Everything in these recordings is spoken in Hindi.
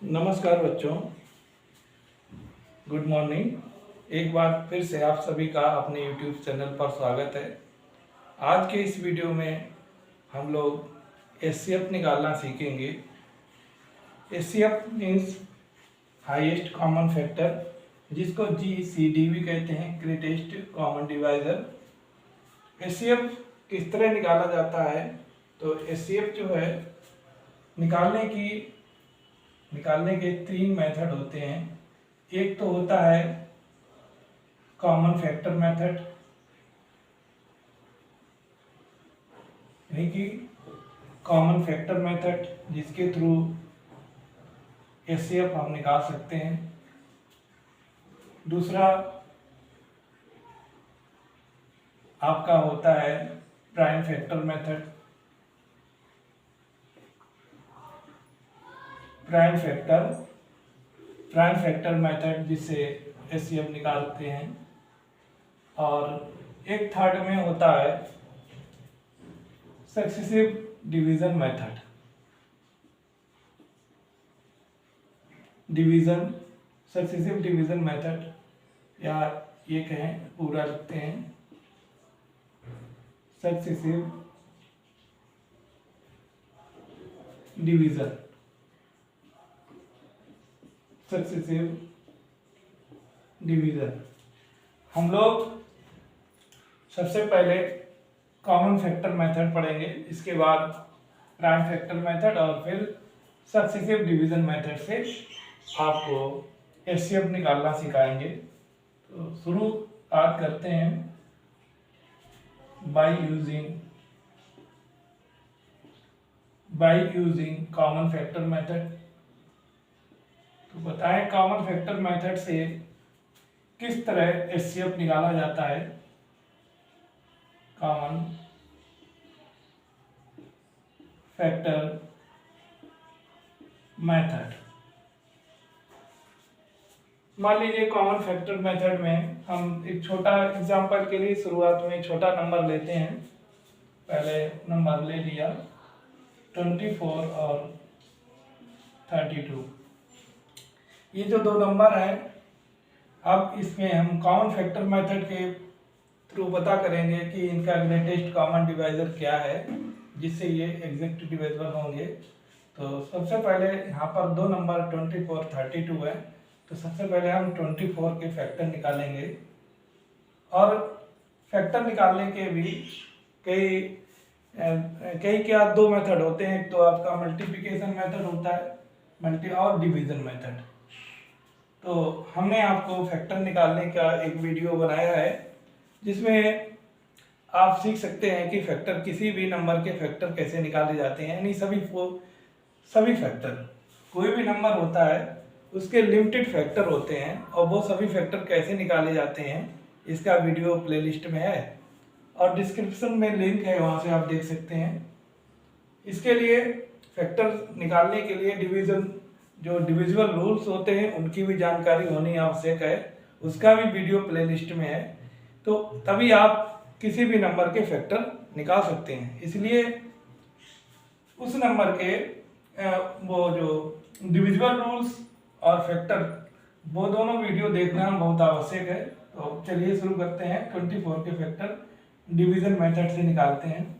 नमस्कार बच्चों, गुड मॉर्निंग। एक बार फिर से आप सभी का अपने YouTube चैनल पर स्वागत है। आज के इस वीडियो में हम लोग एचसीएफ निकालना सीखेंगे। HCF means highest common factor, जिसको जीसीडी भी कहते हैं, ग्रेटेस्ट कॉमन डिवाइजर। एचसीएफ किस तरह निकाला जाता है? तो एचसीएफ जो है निकालने के तीन मेथड होते हैं। एक तो होता है कॉमन फैक्टर मेथड, यानी कि कॉमन फैक्टर मेथड जिसके थ्रू एचसीएफ हम निकाल सकते हैं। दूसरा आपका होता है prime factor method. Prime factor method जिससे एचसीएफ निकालते हैं। और एक थर्ड में होता है successive division method. Successive division method, या ये कहें पूरा लिखते हैं सक्सेसिव डिवीजन। हम लोग सबसे पहले कॉमन फैक्टर मेथड पढ़ेंगे, इसके बाद प्राइम फैक्टर मेथड और फिर सक्सेसिव डिवीजन मेथड से आपको एचसीएफ निकालना सिखाएंगे। तो शुरुआत करते हैं by using common factor method. तो बताएं कॉमन फैक्टर मेथड से किस तरह एचसीएफ निकाला जाता है। कॉमन फैक्टर मेथड, मान लीजिए कॉमन फैक्टर मेथड में हम एक छोटा एग्जांपल के लिए शुरुआत में छोटा नंबर लेते हैं। पहले नंबर ले लिया 24 और 32। ये जो दो नंबर हैं, अब इसमें हम कॉमन फैक्टर मेथड के थ्रू पता करेंगे कि इनका ग्रेटेस्ट कॉमन डिवाइजर क्या है, जिससे ये एग्जैक्ट डिविजिबल होंगे। तो सबसे पहले यहाँ पर दो नंबर 24 32 है, तो सबसे पहले हम 24 के फैक्टर निकालेंगे। और फैक्टर निकालने के भी कई क्या दो मेथड होते हैं। एक तो आपका मल्टीप्लिकेशन मेथड होता है, और डिवीजन मेथड। तो हमने आपको फैक्टर निकालने का एक वीडियो बनाया है, जिसमें आप सीख सकते हैं कि फैक्टर, किसी भी नंबर के फैक्टर कैसे निकाले जाते हैं। यानी सभी फैक्टर, कोई भी नंबर होता है उसके लिमिटेड फैक्टर होते हैं, और वो सभी फैक्टर कैसे निकाले जाते हैं इसका वीडियो प्लेलिस्ट में है, और डिस्क्रिप्शन में लिंक है, वहाँ से आप देख सकते हैं। इसके लिए फैक्टर निकालने के लिए डिविजिबल रूल्स होते हैं, उनकी भी जानकारी होनी आवश्यक है, उसका भी वीडियो प्लेलिस्ट में है। तो तभी आप किसी भी नंबर के फैक्टर निकाल सकते हैं। इसलिए उस नंबर के वो जो डिविजिबल रूल्स और फैक्टर, वो दोनों वीडियो देखना बहुत आवश्यक है। तो चलिए शुरू करते हैं। 24 के फैक्टर डिवीजन मेथड से निकालते हैं।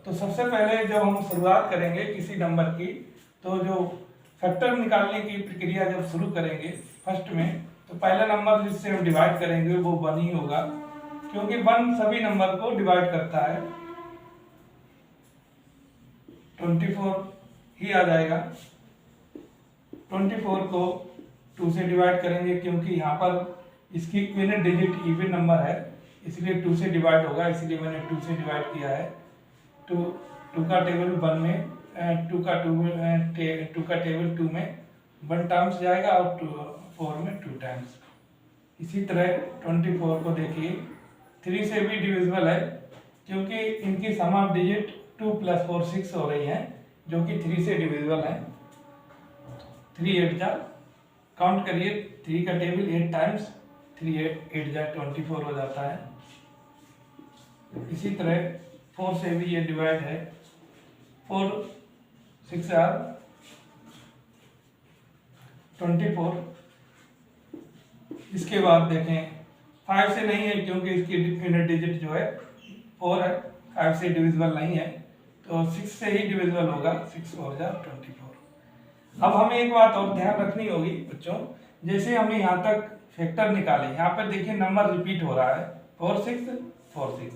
तो सबसे पहले जब हम शुरुआत करेंगे किसी नंबर की, तो जो फैक्टर निकालने की प्रक्रिया जब शुरू करेंगे फर्स्ट में, तो पहला नंबर जिससे हम डिवाइड करेंगे वो 1 ही होगा, क्योंकि 1 सभी नंबर को डिवाइड करता है। 24 ही आ जाएगा। 24 को 2 से डिवाइड करेंगे, क्योंकि यहाँ पर इसकी इक्विवेलेंट डिजिट इवन नंबर है, इसलिए 2 से डिवाइड होगा, इसलिए मैंने 2 से डिवाइड किया है। 2 का टेबल 1 में, 2 का टेबल 2 में 1 टाइम्स जाएगा, और 4 में 2 टाइम्स। इसी तरह 24 को देखिए 3 से भी डिविजिबल है, क्योंकि इनकी सम ऑफ डिजिट 2 + 4 6 हो रही हैं, जो कि 3 से डिविजिबल है। 3 8 जा, काउंट करिए, 3 का टेबल 8 टाइम्स, 3 8 जा 24 हो जाता है। इसी तरह 4 से भी ये डिवाइड है, 4 6 आर 24। इसके बाद देखें 5 से नहीं है क्योंकि इसकी यूनिट डिजिट जो है 4 है, 5 से डिविजिबल नहीं है, तो 6 से ही डिविजिबल होगा। 6 4 जा 24। अब हमें एक बात और ध्यान रखनी होगी बच्चों, जैसे हमने यहाँ तक फैक्टर निकाले, यहाँ पर देखिए नंबर रिपीट हो रहा है 4 6 4 6,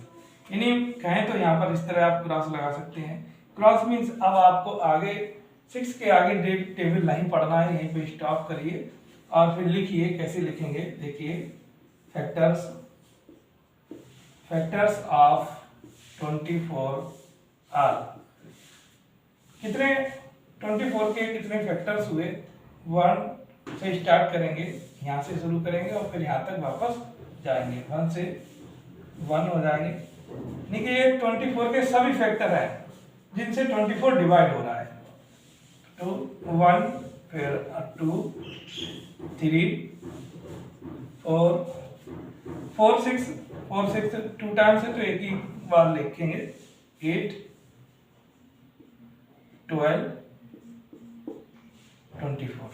यानी कहें तो यहाँ पर इस तरह आप क्रॉस लगा सकते हैं। क्रॉस मीन्स अब आपको आगे 6 के आगे टेबल नहीं पढ़ना है, यहीं पे स्टॉप करिए और फिर लिखिए। कैसे लिखेंगे देखिए, फैक्टर्स ऑफ 24 आर। कितने 24 के कितने फैक्टर्स हुए? 1 से स्टार्ट करेंगे, यहाँ से शुरू करेंगे और फिर यहाँ तक वापस जाएंगे। 1 से 1 हो जाएंगे। देखिए ये 24 के सभी फैक्टर हैं जिनसे 24 डिवाइड हो रहा है। तो 1 फिर 2 3 4 6 2 टाइम्स है तो एक ही बार लिखेंगे। 8 12 24।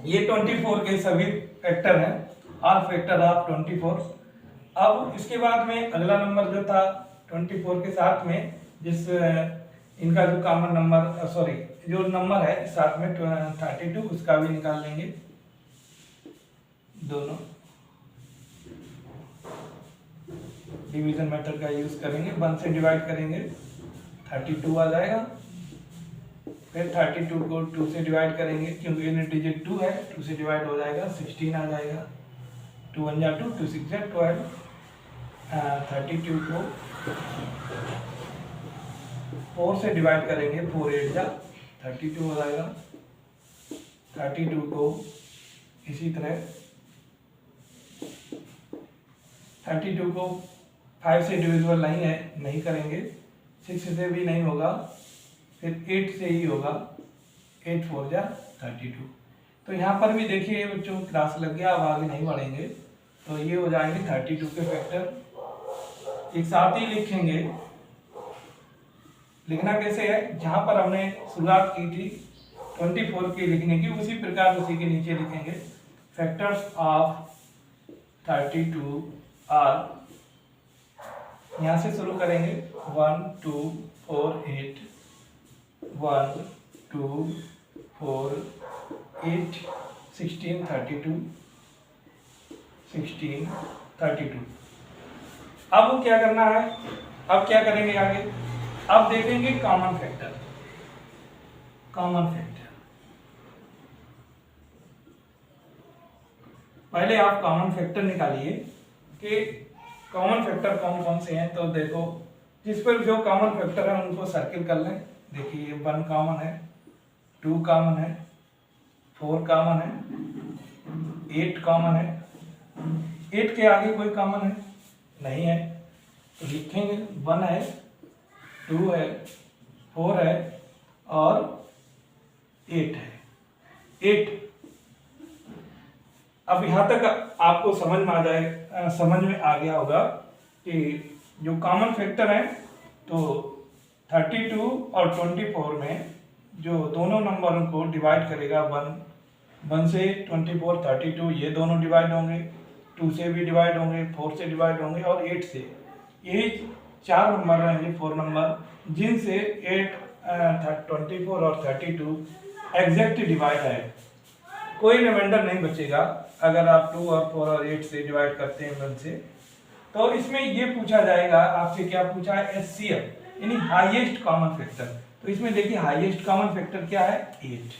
ये 24 के सभी फैक्टर हैं, आर फैक्टर ऑफ 24। अब इसके बाद में अगला नंबर जो था 24 के साथ में जिस इनका जो कॉमन नंबर जो नंबर है साथ में 32, उसका भी निकाल लेंगे। दोनों डिवीजन मेथड का यूज करेंगे, 1 से डिवाइड करेंगे 32 आ जाएगा। फिर 32 को 2 से डिवाइड करेंगे क्योंकि यूनिट डिजिट 2 है, 2 से डिवाइड हो जाएगा 16 आ जाएगा। 2 1 जा 2 2 6 जा 12। 32 को 4 से डिवाइड करेंगे, 4 8 जा 32 हो जाएगा। 32 को इसी तरह 32 को 5 से डिविजिबल नहीं है, नहीं करेंगे। 6 से भी नहीं होगा, फिर 8 से ही होगा। 8 4 जा 32। तो यहाँ पर भी देखिए बच्चों क्लास लग गया, अब आगे नहीं बढ़ेंगे। तो ये हो जाएंगे 32 के फैक्टर। एक साथ ही लिखेंगे। लिखना कैसे है, जहां पर हमने शुरुआत की थी 24 के लिखने की, उसी प्रकार उसी के नीचे लिखेंगे। फैक्टर्स ऑफ 32 आर, यहां से शुरू करेंगे। 1 2 4 8 1 2 4 8 16 32 16 32। अब क्या करना है, अब क्या करेंगे आगे, अब देखेंगे कॉमन फैक्टर। पहले आप कॉमन फैक्टर निकालिए कि कॉमन फैक्टर कौन कौन से हैं। तो देखो जिस पर जो कॉमन फैक्टर है उनको सर्किल कर लें। देखिए 1 कॉमन है, 2 कॉमन है, 4 कॉमन है, 8 कॉमन है। 8 के आगे कोई कॉमन है नहीं है तो लिखेंगे 1 है, 2 है, 4 है और 8 है। 8। अब यहाँ तक आपको समझ में आ गया होगा कि जो कॉमन फैक्टर है तो 32 और 24 में जो दोनों नंबरों को डिवाइड करेगा 1 से 24 32 ये दोनों डिवाइड होंगे, 2 से भी डिवाइड होंगे, 4 से डिवाइड होंगे और 8 से। यही 4 नंबर रहेंगे, 4 नंबर जिनसे 24 और 32 एग्जैक्ट डिवाइड है। कोई रिमाइंडर नहीं बचेगा अगर आप 2 और 4 और 8 से डिवाइड करते हैं 1 से। तो इसमें ये पूछा जाएगा आपसे, क्या पूछा है, HCF यानी हाईएस्ट कॉमन फैक्टर। तो इसमें देखिए हाईएस्ट कॉमन फैक्टर क्या है, 8।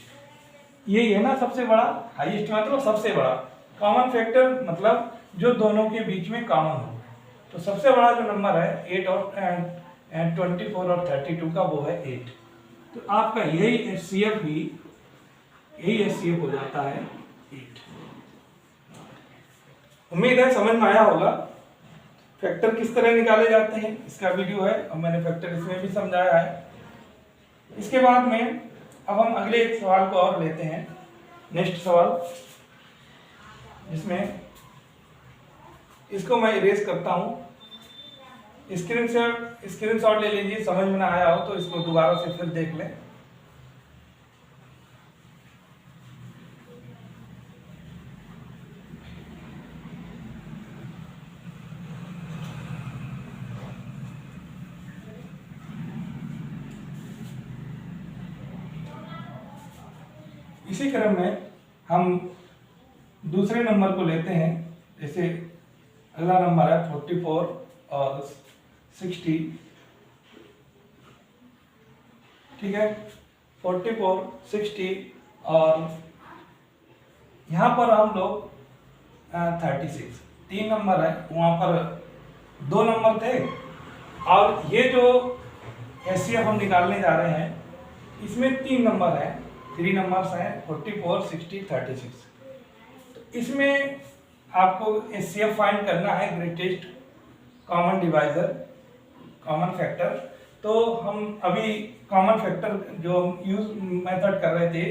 ये है ना सबसे बड़ा, हाईएस्ट मतलब सबसे बड़ा, कॉमन फैक्टर मतलब जो दोनों के बीच में कॉमन हो। तो सबसे बड़ा जो नंबर है 8 और 24 और 32 का वो है 8। तो आपका यही HCF हो जाता है 8। उम्मीद है समझ में आया होगा फैक्टर किस तरह निकाले जाते हैं। इसका वीडियो है और मैंने फैक्टर इसमें भी समझाया है। इसके बाद में अब हम अगले एक सवाल को और लेते हैं, नेक्स्ट सवाल, जिसमें इसको मैं इरेज करता हूं। स्क्रीनशॉट ले लीजिए, समझ में ना आया हो तो इसको दोबारा से फिर देख लें। इसी क्रम में हम दूसरे नंबर को लेते हैं। जैसे अगला नंबर है 44 और 60, ठीक है। 44, 60 और यहाँ पर हम लोग 36, 3 नंबर है, वहाँ पर 2 नंबर थे। और ये जो एचसीएफ हम निकालने जा रहे हैं इसमें 3 नंबर हैं, 3 नंबर्स हैं 44, 60, 36। तो इसमें आपको एचसीएफ फाइंड करना है, greatest common divisor, common factor. तो हम अभी कॉमन फैक्टर जो हम यूज मेथड कर रहे थे,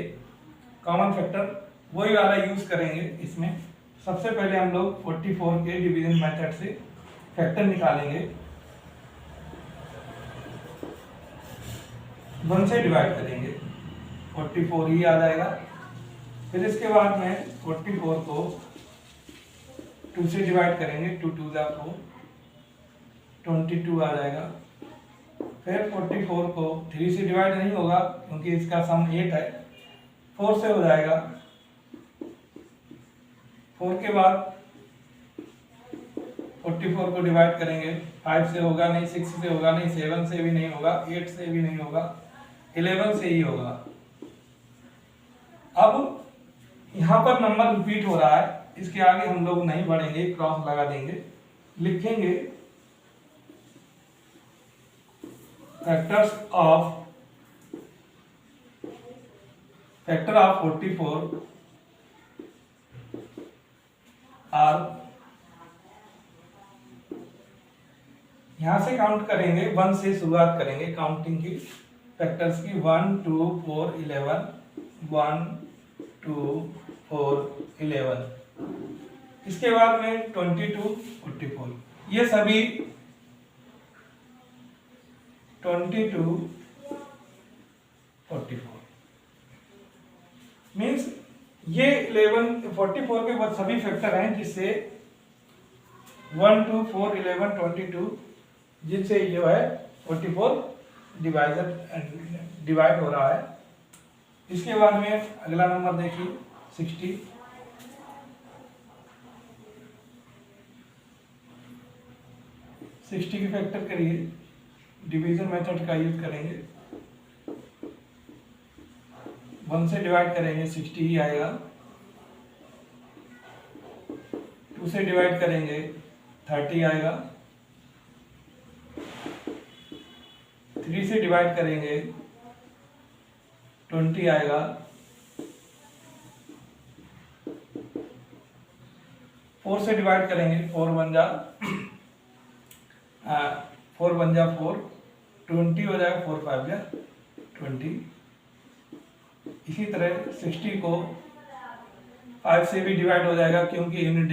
कॉमन फैक्टर वही वाला यूज करेंगे इसमें। सबसे पहले हम लोग 44 के डिवीजन मेथड से फैक्टर निकालेंगे। 1 से डिवाइड करेंगे, 44 ही आ जाएगा। फिर इसके बाद में 44 को 2 से डिवाइड करेंगे, 2 2 जा 4, 22 आ जाएगा। फिर 44 को 3 से डिवाइड नहीं होगा क्योंकि इसका सम 8 है, 4 से हो जाएगा। 4 के बाद 44 को डिवाइड करेंगे, 5 से होगा नहीं, 6 से होगा नहीं, 7 से भी नहीं होगा, 8 से भी नहीं होगा, 11 से ही होगा। अब यहाँ पर नंबर रिपीट हो रहा है, इसके आगे हम लोग नहीं बढ़ेंगे, क्रॉस लगा देंगे, लिखेंगे फैक्टर ऑफ 44 आर, यहां से काउंट करेंगे, 1 से शुरुआत करेंगे काउंटिंग की, फैक्टर्स की। 1 2 4 11, 1 2 4 11। इसके बाद में 22 44, ये सभी 22 44 मीन्स ये 11 44 के बाद सभी फैक्टर हैं जिससे 1 2 4 11 22 जिनसे जो है 44 डिवाइड हो रहा है। इसके बाद में अगला नंबर देखिए 60, 60 की फैक्टर करिए, डिवीजन मेथड का यूज करेंगे। 1 से डिवाइड करेंगे 60 ही आएगा, 2 से डिवाइड करेंगे 30 आएगा, 3 से डिवाइड करेंगे 20 आएगा, 4 से डिवाइड करेंगे 4 1 जा 4, 20 हो जाएगा, 4 5 जा 20। इसी तरह 60 को 5 से भी डिवाइड हो जाएगा क्योंकि यूनिट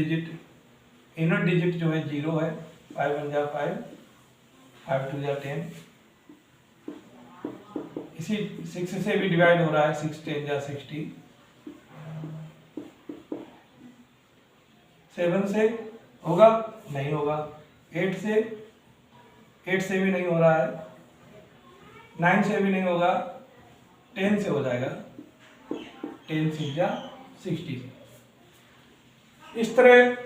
डिजिट जो है 0 है। 5 1 जा 5, 5 2 जा 10। इसी 6 से भी डिवाइड हो रहा है, 6 10 जा 60। 7 से होगा नहीं होगा, 8 से भी नहीं हो रहा है, 9 से भी नहीं होगा, 10 से हो जाएगा, 10 6 जा 60। इस तरह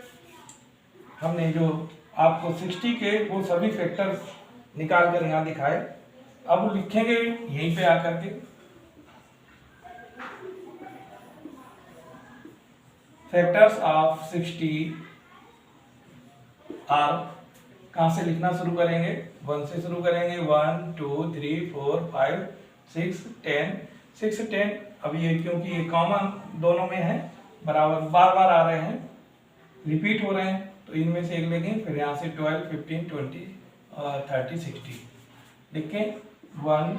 हमने जो आपको 60 के वो सभी फैक्टर्स निकाल कर यहाँ दिखाए। अब लिखेंगे यहीं पे आकर के फैक्टर्स ऑफ 60 आर। कहाँ से लिखना शुरू करेंगे? 1 से शुरू करेंगे। 1 2 3 4 5 6 10। 6 10 अब ये क्योंकि ये कॉमन दोनों में है, बराबर बार बार आ रहे हैं, रिपीट हो रहे हैं, तो इनमें से एक लेंगे। फिर यहाँ से 12 15 20 और 30 60 लिखें। 1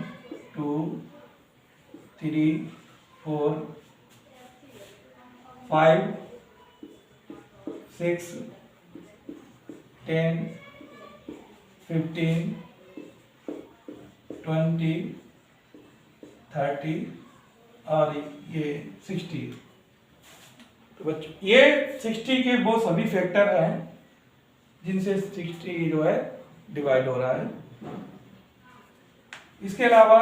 2 3 4 5 6 10 15, 20, 30 और ये 60। तो बच्चों ये 60 के वो सभी फैक्टर हैं जिनसे 60 जो है डिवाइड हो रहा है। इसके अलावा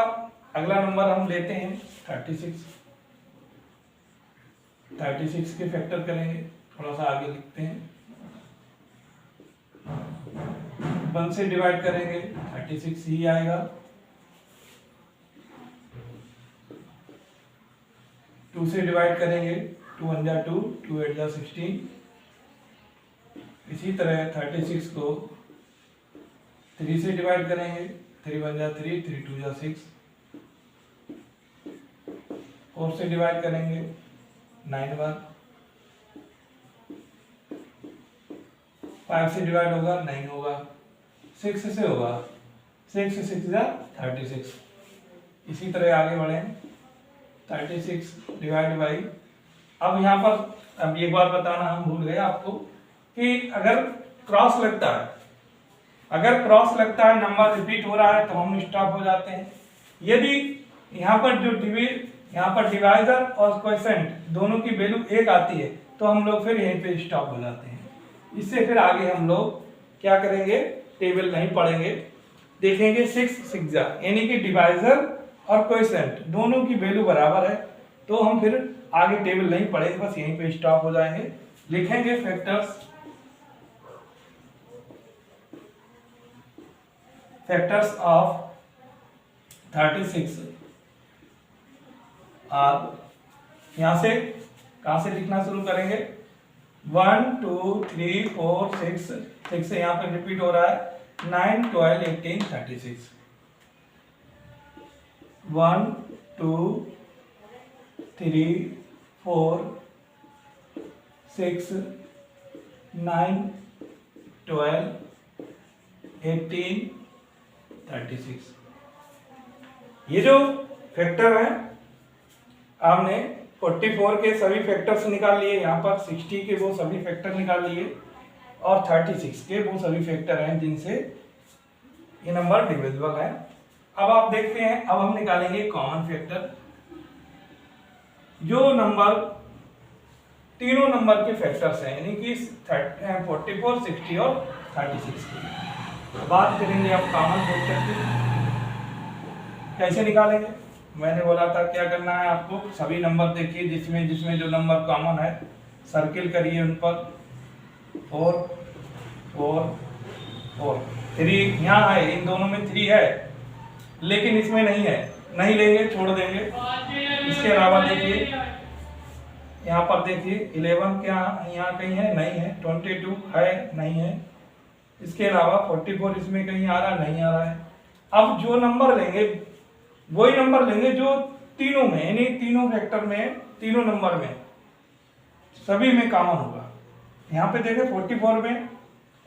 अगला नंबर हम लेते हैं 36। 36 के फैक्टर करेंगे, थोड़ा सा आगे लिखते हैं। 1 से डिवाइड करेंगे 36 ही आएगा। 2 से डिवाइड करेंगे 2 1 जा 2, 2 8 जा 16। इसी तरह 36 को 3 से डिवाइड करेंगे, 3 1 जा 3, 3 2 जा 6। 4 से डिवाइड करेंगे 9 बार। 5 से डिवाइड होगा 9 होगा। 6 से होगा 6 से 6 जा 36। इसी तरह आगे बढ़े 36 डिवाइड बाई। अब यहाँ पर अब एक बार बताना हम भूल गए आपको कि अगर क्रॉस लगता है, नंबर रिपीट हो रहा है तो हम स्टॉप हो जाते हैं। यदि यहाँ पर डिवाइजर और क्वोशिएंट दोनों की वैल्यू 1 आती है तो हम लोग फिर यहीं पे स्टॉप हो जाते हैं। इससे फिर आगे हम लोग क्या करेंगे, टेबल नहीं पढ़ेंगे, देखेंगे 6 6 जा, यानी कि डिवाइजर और क्वोशिएंट दोनों की वैल्यू बराबर है तो हम फिर आगे टेबल नहीं पढ़ेंगे, बस यहीं पे स्टॉप हो जाएंगे। लिखेंगे फैक्टर्स ऑफ 36 और यहां से कहां से लिखना शुरू करेंगे, 1 2 3 4 6 6 से यहाँ पे रिपीट हो रहा है 9 12 18 36। 1 2 3 4 6 9 12 18 36। ये जो फैक्टर है आपने 44 के सभी फैक्टर्स निकाल लिए, यहाँ पर 60 के वो सभी फैक्टर निकाल लिए और 36 के वो सभी फैक्टर हैं जिनसे ये नंबर डिविजिबल है। अब आप देखते हैं, अब हम निकालेंगे कॉमन फैक्टर। जो नंबर तीनों नंबर के फैक्टर्स हैं, यानी कि 44 60 और 36 की बात करेंगे। अब कॉमन फैक्टर की कैसे निकालेंगे, मैंने बोला था क्या करना है आपको, सभी नंबर देखिए जिसमें जो नंबर कॉमन है सर्किल करिए उन पर। 4 4 4 3 यहाँ है, इन दोनों में 3 है लेकिन इसमें नहीं है, नहीं लेंगे, छोड़ देंगे। इसके अलावा देखिए यहाँ पर देखिए 11 क्या यहाँ कहीं है, नहीं है। 22 है, नहीं है। इसके अलावा 44 इसमें कहीं आ रहा, नहीं आ रहा है। अब जो नंबर लेंगे वही नंबर लेंगे जो तीनों में, यानी तीनों फैक्टर में, तीनों नंबर में सभी में कॉमन होगा। यहाँ पे देखें 44 में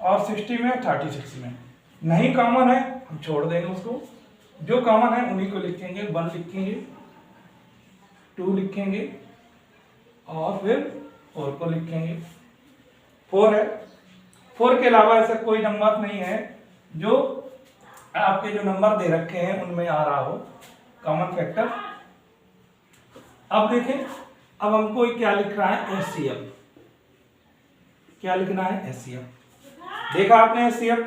और 60 में, 36 में नहीं कॉमन है, हम छोड़ देंगे उसको। जो कॉमन है उन्हीं को लिखेंगे। 1 लिखेंगे, 2 लिखेंगे और फिर 4 को लिखेंगे। 4 है, 4 के अलावा ऐसा कोई नंबर नहीं है जो आपके जो नंबर दे रखे हैं उनमें आ रहा हो कॉमन फैक्टर। अब देखें, अब हमको क्या लिख रहा है, एचसीएफ। क्या लिखना है, एचसीएफ। देखा आपने एचसीएफ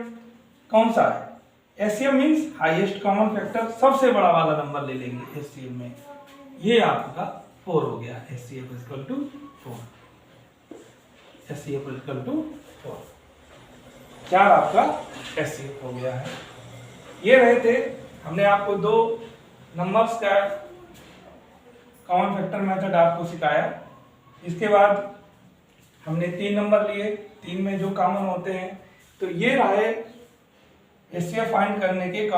कौन सा है, HCF means highest common factor, सबसे बड़ा वाला नंबर ले लेंगे एचसीएफ में। ये आपका 4 हो गया, HCF equal to 4। HCF equal to 4, 4 आपका एचसीएफ हो गया है। ये रहे थे, हमने आपको 2 नंबर्स का कॉमन फैक्टर मेथड आपको सिखाया। इसके बाद हमने 3 नंबर लिए, 3 में जो कॉमन होते हैं, तो ये रहे एचसीएफ फाइंड करने के